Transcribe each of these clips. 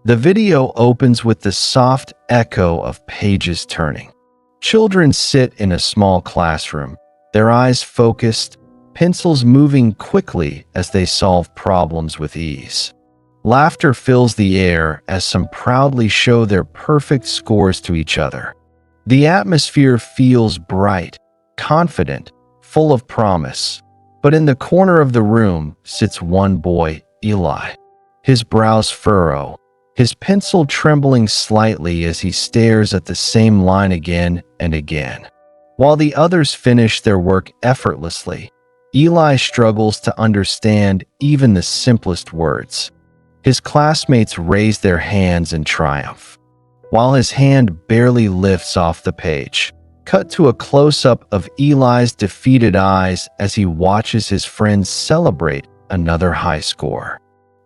The video opens with the soft echo of pages turning. Children sit in a small classroom, their eyes focused, pencils moving quickly as they solve problems with ease. Laughter fills the air as some proudly show their perfect scores to each other. The atmosphere feels bright, confident, full of promise. But in the corner of the room sits one boy, Eli. His brows furrow, his pencil trembling slightly as he stares at the same line again and again. While the others finish their work effortlessly, Eli struggles to understand even the simplest words. His classmates raise their hands in triumph, while his hand barely lifts off the page. Cut to a close-up of Eli's defeated eyes as he watches his friends celebrate another high score.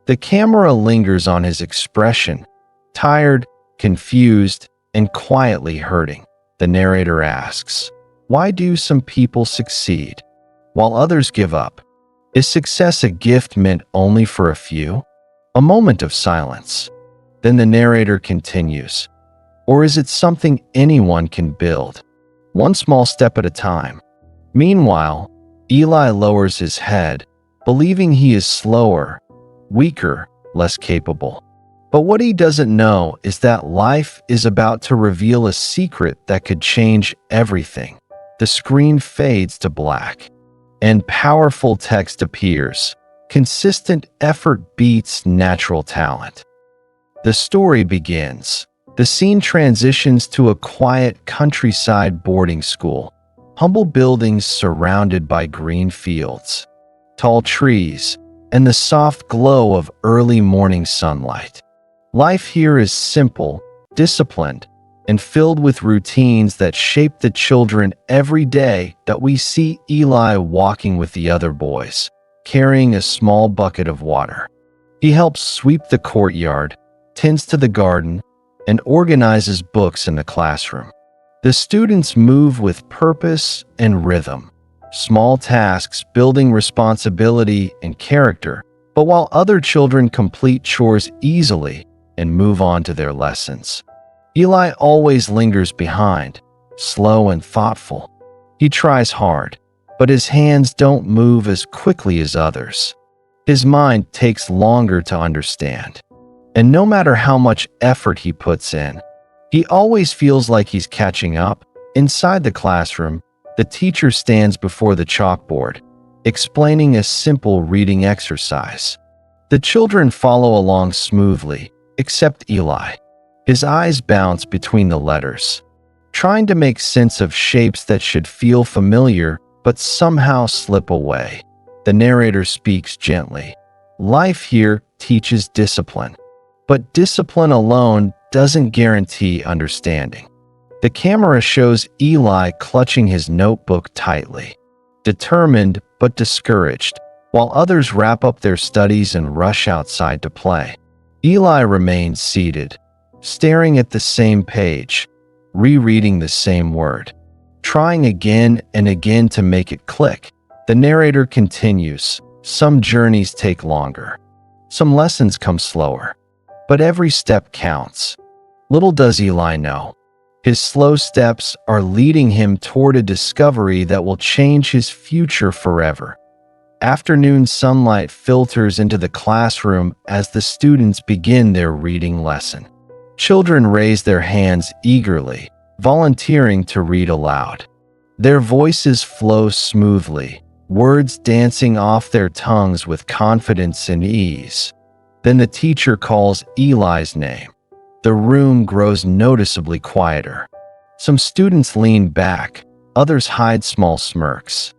The camera lingers on his expression, tired, confused, and quietly hurting. The narrator asks, "Why do some people succeed, while others give up? Is success a gift meant only for a few?" A moment of silence. Then the narrator continues, "Or is it something anyone can build, one small step at a time?" Meanwhile, Eli lowers his head, believing he is slower, weaker, less capable. But what he doesn't know is that life is about to reveal a secret that could change everything. The screen fades to black, and powerful text appears. Consistent effort beats natural talent. The story begins. The scene transitions to a quiet countryside boarding school. Humble buildings surrounded by green fields, tall trees, and the soft glow of early morning sunlight. Life here is simple, disciplined, and filled with routines that shape the children every day. That we see Eli walking with the other boys, carrying a small bucket of water. He helps sweep the courtyard, tends to the garden, and organizes books in the classroom. The students move with purpose and rhythm, small tasks building responsibility and character. But while other children complete chores easily and move on to their lessons, Eli always lingers behind, slow and thoughtful. He tries hard, but his hands don't move as quickly as others. His mind takes longer to understand. And no matter how much effort he puts in, he always feels like he's catching up. Inside the classroom, the teacher stands before the chalkboard, explaining a simple reading exercise. The children follow along smoothly, except Eli. His eyes bounce between the letters, trying to make sense of shapes that should feel familiar but somehow slip away. The narrator speaks gently. Life here teaches discipline, but discipline alone doesn't guarantee understanding. The camera shows Eli clutching his notebook tightly, determined but discouraged, while others wrap up their studies and rush outside to play. Eli remains seated, staring at the same page, rereading the same word, trying again and again to make it click. The narrator continues. Some journeys take longer. Some lessons come slower. But every step counts. Little does Eli know, his slow steps are leading him toward a discovery that will change his future forever. Afternoon sunlight filters into the classroom as the students begin their reading lesson. Children raise their hands eagerly, volunteering to read aloud. Their voices flow smoothly, words dancing off their tongues with confidence and ease. Then the teacher calls Eli's name. The room grows noticeably quieter. Some students lean back, others hide small smirks.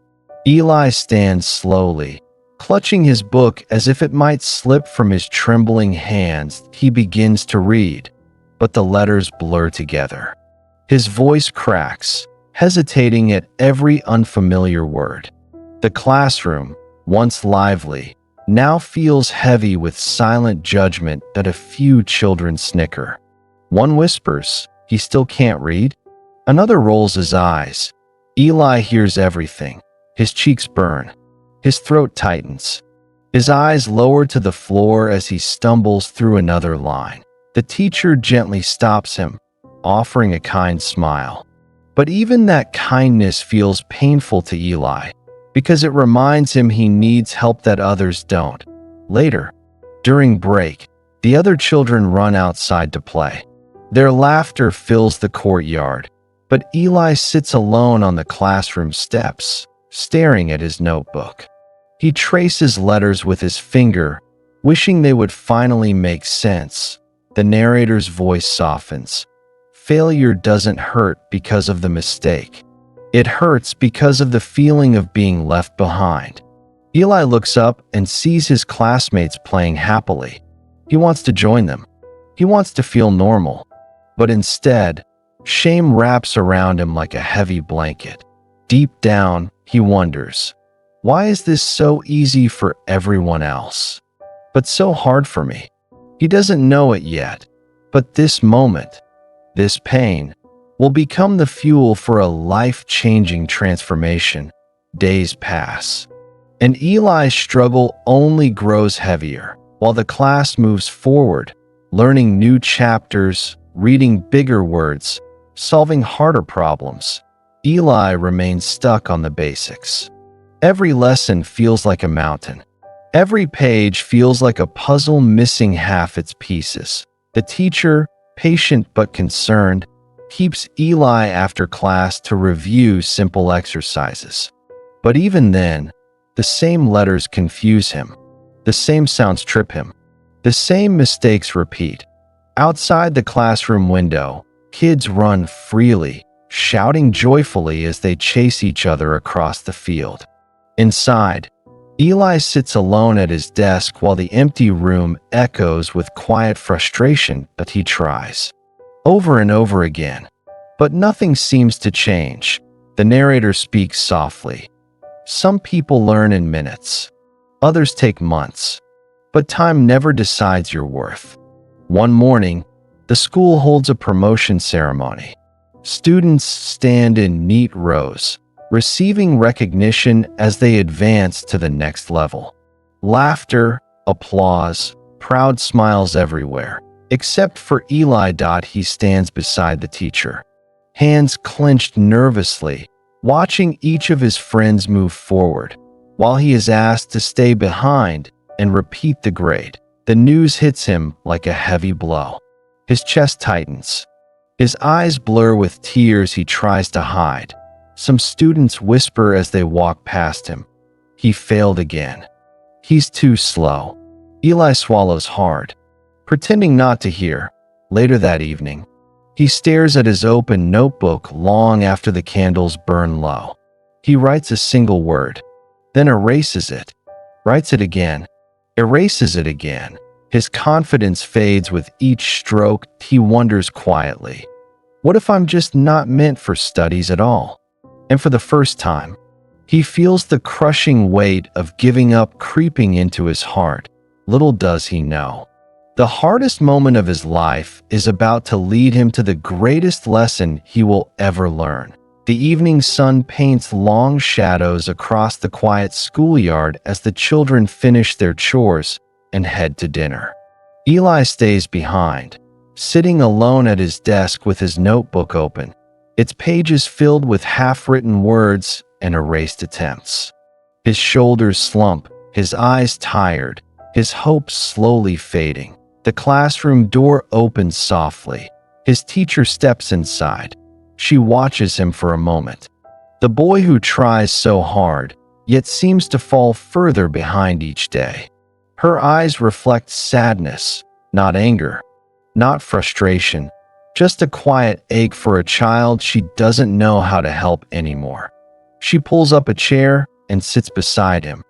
Eli stands slowly, clutching his book as if it might slip from his trembling hands. He begins to read, but the letters blur together. His voice cracks, hesitating at every unfamiliar word. The classroom, once lively, now feels heavy with silent judgment that a few children snicker. One whispers, "He still can't read?" Another rolls his eyes. Eli hears everything. His cheeks burn. His throat tightens. His eyes lower to the floor as he stumbles through another line. The teacher gently stops him, offering a kind smile. But even that kindness feels painful to Eli, because it reminds him he needs help that others don't. Later, during break, the other children run outside to play. Their laughter fills the courtyard, but Eli sits alone on the classroom steps, staring at his notebook. He traces letters with his finger, wishing they would finally make sense. The narrator's voice softens. Failure doesn't hurt because of the mistake. It hurts because of the feeling of being left behind. Eli looks up and sees his classmates playing happily. He wants to join them. He wants to feel normal. But instead, shame wraps around him like a heavy blanket. Deep down, he wonders, why is this so easy for everyone else, but so hard for me? He doesn't know it yet, but this moment, this pain, will become the fuel for a life-changing transformation. Days pass, and Eli's struggle only grows heavier, while the class moves forward, learning new chapters, reading bigger words, solving harder problems. Eli remains stuck on the basics. Every lesson feels like a mountain. Every page feels like a puzzle missing half its pieces. The teacher, patient but concerned, keeps Eli after class to review simple exercises. But even then, the same letters confuse him. The same sounds trip him. The same mistakes repeat. Outside the classroom window, kids run freely, shouting joyfully as they chase each other across the field. Inside, Eli sits alone at his desk while the empty room echoes with quiet frustration, but he tries over and over again. But nothing seems to change. The narrator speaks softly. Some people learn in minutes. Others take months. But time never decides your worth. One morning, the school holds a promotion ceremony. Students stand in neat rows, receiving recognition as they advance to the next level. Laughter, applause, proud smiles everywhere, except for Eli. He stands beside the teacher, hands clenched nervously, watching each of his friends move forward, while he is asked to stay behind and repeat the grade. The news hits him like a heavy blow. His chest tightens. His eyes blur with tears he tries to hide. Some students whisper as they walk past him. He failed again. He's too slow. Eli swallows hard, pretending not to hear. Later that evening, he stares at his open notebook long after the candles burn low. He writes a single word, then erases it, writes it again, erases it again. His confidence fades with each stroke. He wonders quietly, what if I'm just not meant for studies at all? And for the first time, he feels the crushing weight of giving up creeping into his heart. Little does he know, the hardest moment of his life is about to lead him to the greatest lesson he will ever learn. The evening sun paints long shadows across the quiet schoolyard as the children finish their chores and head to dinner. Eli stays behind, sitting alone at his desk with his notebook open, its pages filled with half-written words and erased attempts. His shoulders slump, his eyes tired, his hopes slowly fading. The classroom door opens softly. His teacher steps inside. She watches him for a moment. The boy who tries so hard, yet seems to fall further behind each day. Her eyes reflect sadness, not anger, not frustration, just a quiet ache for a child she doesn't know how to help anymore. She pulls up a chair and sits beside him.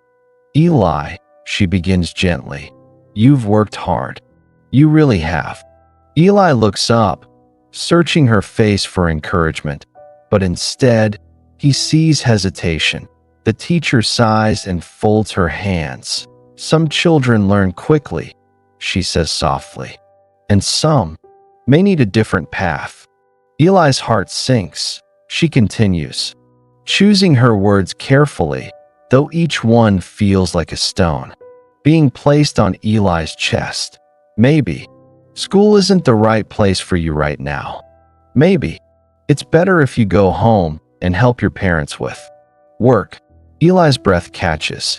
Eli, she begins gently, you've worked hard. You really have. Eli looks up, searching her face for encouragement, but instead, he sees hesitation. The teacher sighs and folds her hands. Some children learn quickly, she says softly, and some may need a different path. Eli's heart sinks. She continues, choosing her words carefully, though each one feels like a stone being placed on Eli's chest. Maybe, School isn't the right place for you right now. Maybe. It's better if you go home and help your parents with work. Eli's breath catches.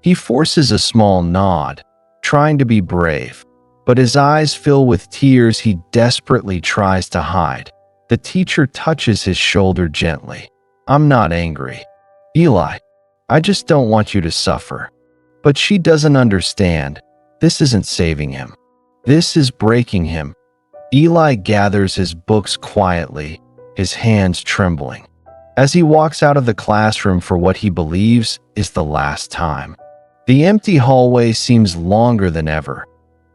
He forces a small nod, trying to be brave, but his eyes fill with tears he desperately tries to hide. The teacher touches his shoulder gently. I'm not angry. Eli, I just don't want you to suffer. But she doesn't understand. This isn't saving him. This is breaking him. Eli gathers his books quietly, his hands trembling, as he walks out of the classroom for what he believes is the last time. The empty hallway seems longer than ever.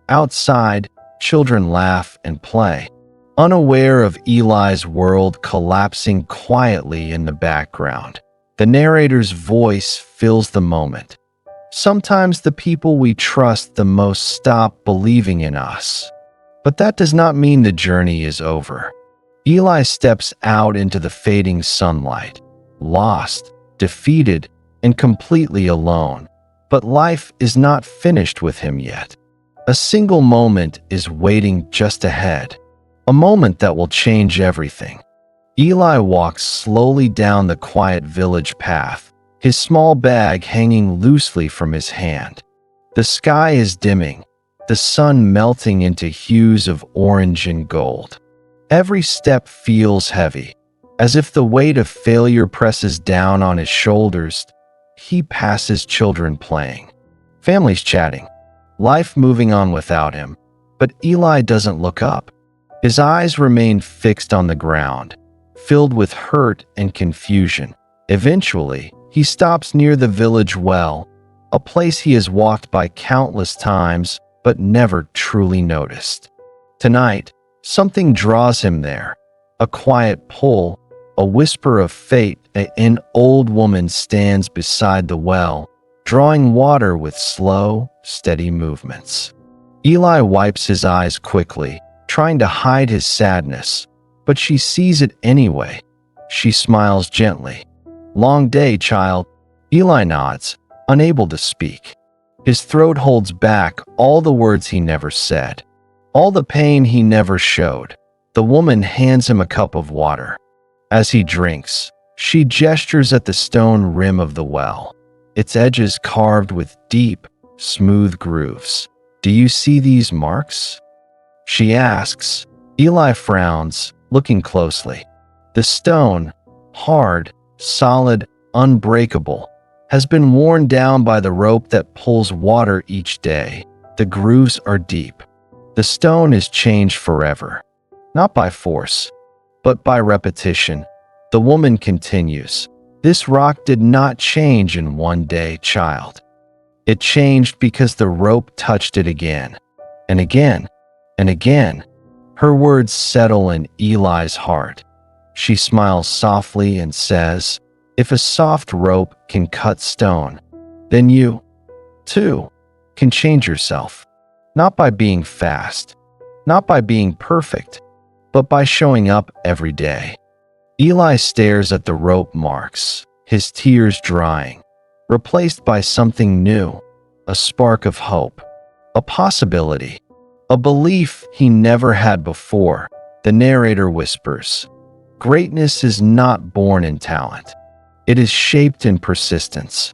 Outside, children laugh and play, unaware of Eli's world collapsing quietly in the background. The narrator's voice fills the moment. Sometimes the people we trust the most stop believing in us. But that does not mean the journey is over. Eli steps out into the fading sunlight, lost, defeated, and completely alone. But life is not finished with him yet. A single moment is waiting just ahead, a moment that will change everything. Eli walks slowly down the quiet village path, his small bag hanging loosely from his hand. The sky is dimming, the sun melting into hues of orange and gold. Every step feels heavy, as if the weight of failure presses down on his shoulders. He passes children playing, families chatting, life moving on without him. But Eli doesn't look up. His eyes remain fixed on the ground, filled with hurt and confusion. Eventually, he stops near the village well, a place he has walked by countless times but never truly noticed. Tonight, something draws him there, a quiet pull, a whisper of fate. An old woman stands beside the well, drawing water with slow, steady movements. Eli wipes his eyes quickly, trying to hide his sadness, but she sees it anyway. She smiles gently. Long day, child. Eli nods, unable to speak. His throat holds back all the words he never said, all the pain he never showed. The woman hands him a cup of water. As he drinks, she gestures at the stone rim of the well, its edges carved with deep, smooth grooves. Do you see these marks? She asks. Eli frowns, looking closely. The stone, hard, solid, unbreakable, has been worn down by the rope that pulls water each day. The grooves are deep. The stone is changed forever, not by force, but by repetition. The woman continues. This rock did not change in one day, child. It changed because the rope touched it again, and again, and again. Her words settle in Eli's heart. She smiles softly and says, if a soft rope can cut stone, then you, too, can change yourself. Not by being fast, not by being perfect, but by showing up every day. Eli stares at the rope marks, his tears drying, replaced by something new, a spark of hope, a possibility, a belief he never had before. The narrator whispers, greatness is not born in talent. It is shaped in persistence.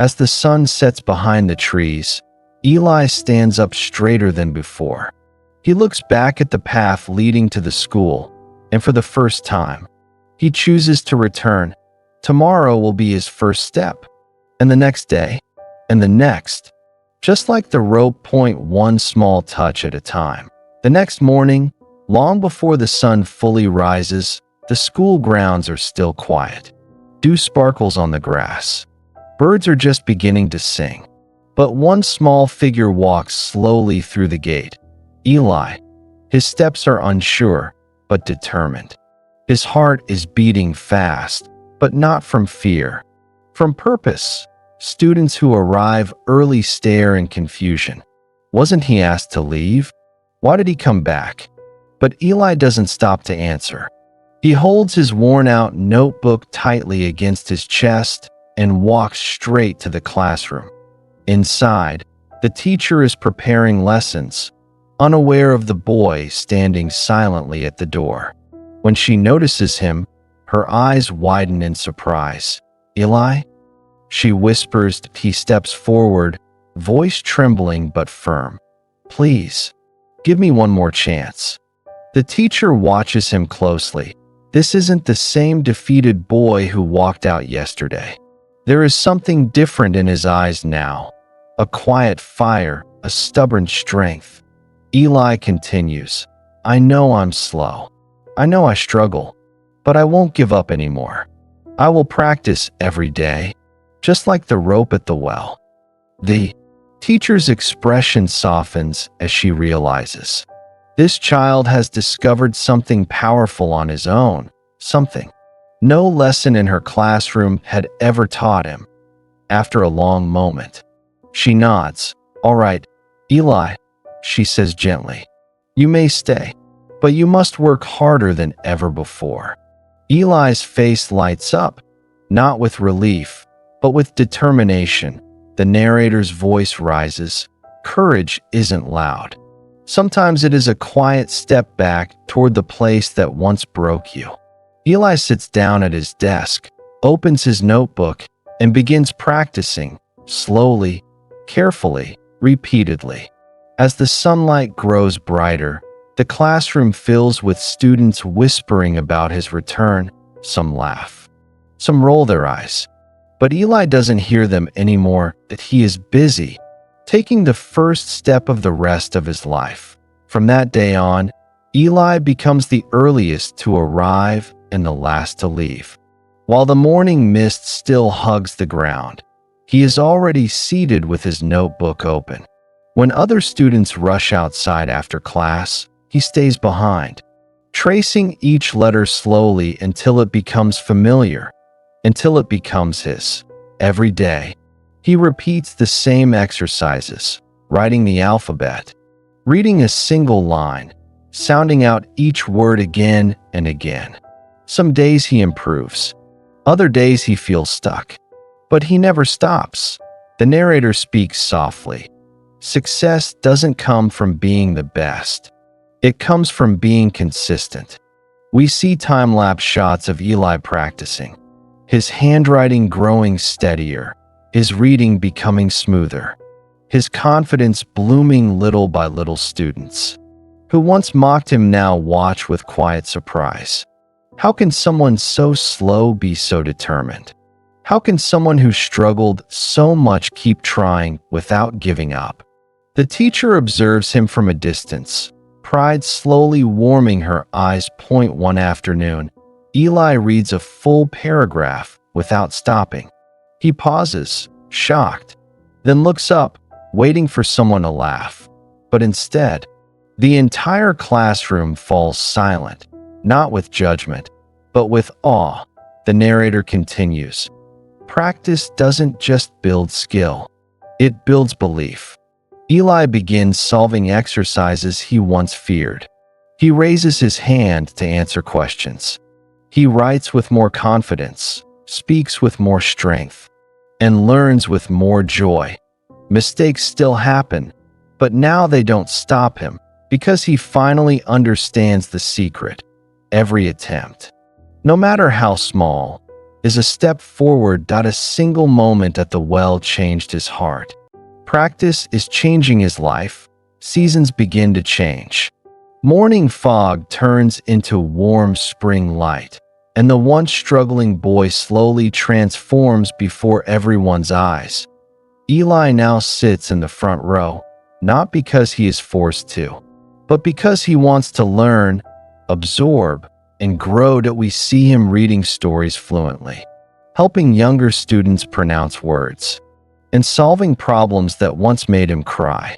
As the sun sets behind the trees, Eli stands up straighter than before. He looks back at the path leading to the school, and for the first time, he chooses to return. Tomorrow will be his first step, and the next day, and the next, just like the rope point one small touch at a time. The next morning, long before the sun fully rises, the school grounds are still quiet. Dew sparkles on the grass. Birds are just beginning to sing. But one small figure walks slowly through the gate. Eli. His steps are unsure, but determined. His heart is beating fast, but not from fear, from purpose. Students who arrive early stare in confusion. Wasn't he asked to leave? Why did he come back? But Eli doesn't stop to answer. He holds his worn-out notebook tightly against his chest and walks straight to the classroom. Inside, the teacher is preparing lessons, unaware of the boy standing silently at the door. When she notices him, her eyes widen in surprise. "Eli?" she whispers. He steps forward, voice trembling but firm. "Please, give me one more chance." The teacher watches him closely. This isn't the same defeated boy who walked out yesterday. There is something different in his eyes now. A quiet fire, a stubborn strength. Eli continues, "I know I'm slow. I know I struggle, but I won't give up anymore. I will practice every day, just like the rope at the well." The teacher's expression softens as she realizes this child has discovered something powerful on his own, something no lesson in her classroom had ever taught him. After a long moment, she nods. "All right, Eli," she says gently. "You may stay, but you must work harder than ever before." Eli's face lights up, not with relief, but with determination. The narrator's voice rises. Courage isn't loud. Sometimes it is a quiet step back toward the place that once broke you. Eli sits down at his desk, opens his notebook, and begins practicing, slowly, carefully, repeatedly. As the sunlight grows brighter, the classroom fills with students whispering about his return. Some laugh. Some roll their eyes. But Eli doesn't hear them anymore, that he is busy, taking the first step of the rest of his life. From that day on, Eli becomes the earliest to arrive and the last to leave. While the morning mist still hugs the ground, he is already seated with his notebook open. When other students rush outside after class, he stays behind, tracing each letter slowly until it becomes familiar, until it becomes his. Every day, he repeats the same exercises, writing the alphabet, reading a single line, sounding out each word again and again. Some days he improves. Other days he feels stuck. But he never stops. The narrator speaks softly. Success doesn't come from being the best. It comes from being consistent. We see time-lapse shots of Eli practicing, his handwriting growing steadier, his reading becoming smoother, his confidence blooming little by little. Students who once mocked him now watch with quiet surprise. How can someone so slow be so determined? How can someone who struggled so much keep trying without giving up? The teacher observes him from a distance, pride slowly warming her eyes. One afternoon, Eli reads a full paragraph without stopping. He pauses, shocked, then looks up, waiting for someone to laugh. But instead, the entire classroom falls silent, not with judgment, but with awe. The narrator continues, "Practice doesn't just build skill, it builds belief." Eli begins solving exercises he once feared. He raises his hand to answer questions. He writes with more confidence, speaks with more strength, and learns with more joy. Mistakes still happen, but now they don't stop him, because he finally understands the secret. Every attempt, no matter how small, is a step forward. A single moment at the well changed his heart. Practice is changing his life. Seasons begin to change. Morning fog turns into warm spring light, and the once struggling boy slowly transforms before everyone's eyes. Eli now sits in the front row, not because he is forced to, but because he wants to learn, absorb, and grow. That we see him reading stories fluently, helping younger students pronounce words, and solving problems that once made him cry.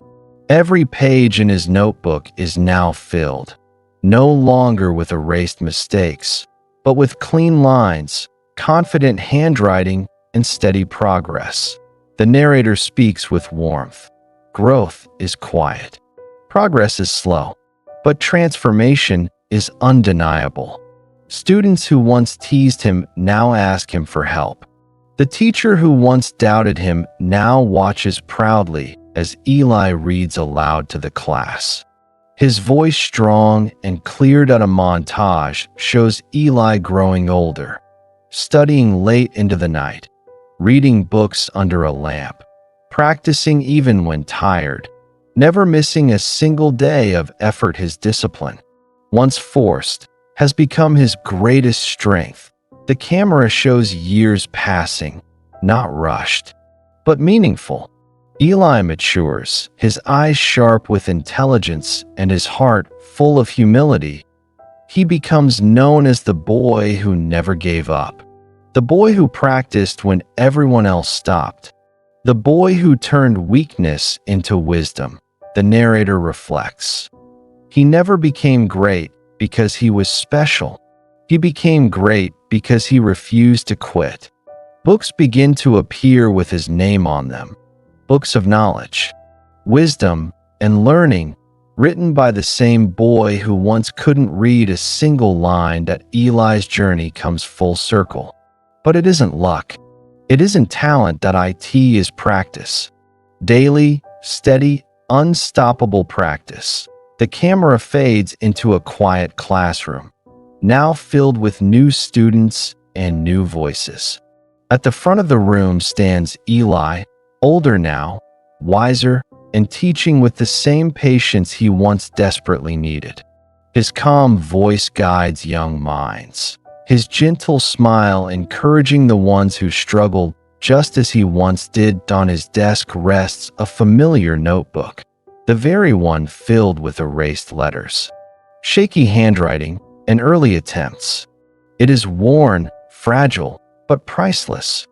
Every page in his notebook is now filled, no longer with erased mistakes, but with clean lines, confident handwriting, and steady progress. The narrator speaks with warmth. Growth is quiet. Progress is slow, but transformation is undeniable. Students who once teased him now ask him for help. The teacher who once doubted him now watches proudly as Eli reads aloud to the class. His voice strong and cleared at a montage shows Eli growing older, studying late into the night, reading books under a lamp, practicing even when tired, never missing a single day of effort. His discipline, once forced, has become his greatest strength. The camera shows years passing, not rushed, but meaningful. Eli matures, his eyes sharp with intelligence and his heart full of humility. He becomes known as the boy who never gave up, the boy who practiced when everyone else stopped, the boy who turned weakness into wisdom. The narrator reflects. He never became great because he was special. He became great because he refused to quit. Books begin to appear with his name on them. Books of knowledge, wisdom, and learning, written by the same boy who once couldn't read a single line. That Eli's journey comes full circle. But it isn't luck. It isn't talent. That it is practice. Daily, steady, unstoppable practice. The camera fades into a quiet classroom, now filled with new students and new voices. At the front of the room stands Eli, older now, wiser, and teaching with the same patience he once desperately needed. His calm voice guides young minds, his gentle smile encouraging the ones who struggled just as he once did. On his desk rests a familiar notebook, the very one filled with erased letters, shaky handwriting, and early attempts. It is worn, fragile, but priceless,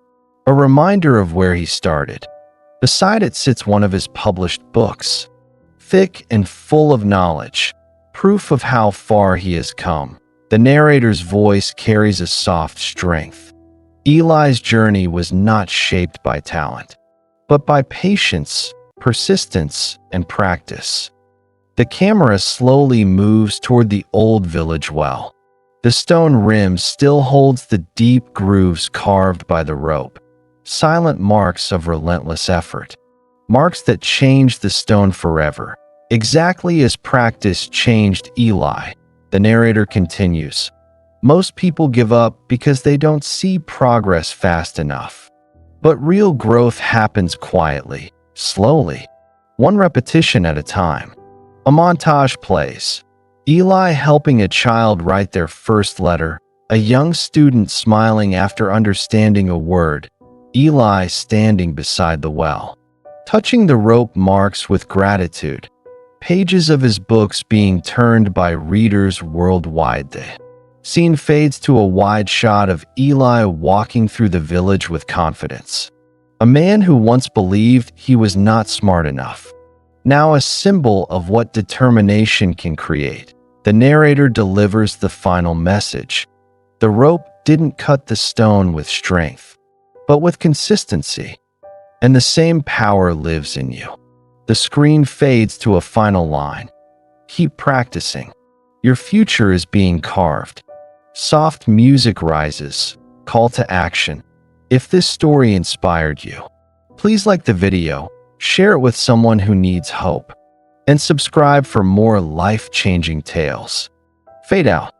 a reminder of where he started. Beside it sits one of his published books, thick and full of knowledge, proof of how far he has come. The narrator's voice carries a soft strength. Eli's journey was not shaped by talent, but by patience, persistence, and practice. The camera slowly moves toward the old village well. The stone rim still holds the deep grooves carved by the rope, silent marks of relentless effort, marks that changed the stone forever, exactly as practice changed Eli. The narrator continues. Most people give up because they don't see progress fast enough. But real growth happens quietly, slowly, one repetition at a time. A montage plays. Eli helping a child write their first letter, a young student smiling after understanding a word, Eli standing beside the well, touching the rope marks with gratitude, pages of his books being turned by readers worldwide. The scene fades to a wide shot of Eli walking through the village with confidence. A man who once believed he was not smart enough, now a symbol of what determination can create. The narrator delivers the final message. The rope didn't cut the stone with strength, but with consistency, and the same power lives in you. The screen fades to a final line. Keep practicing. Your future is being carved. Soft music rises. Call to action. If this story inspired you, please like the video, share it with someone who needs hope, and subscribe for more life-changing tales. Fade out.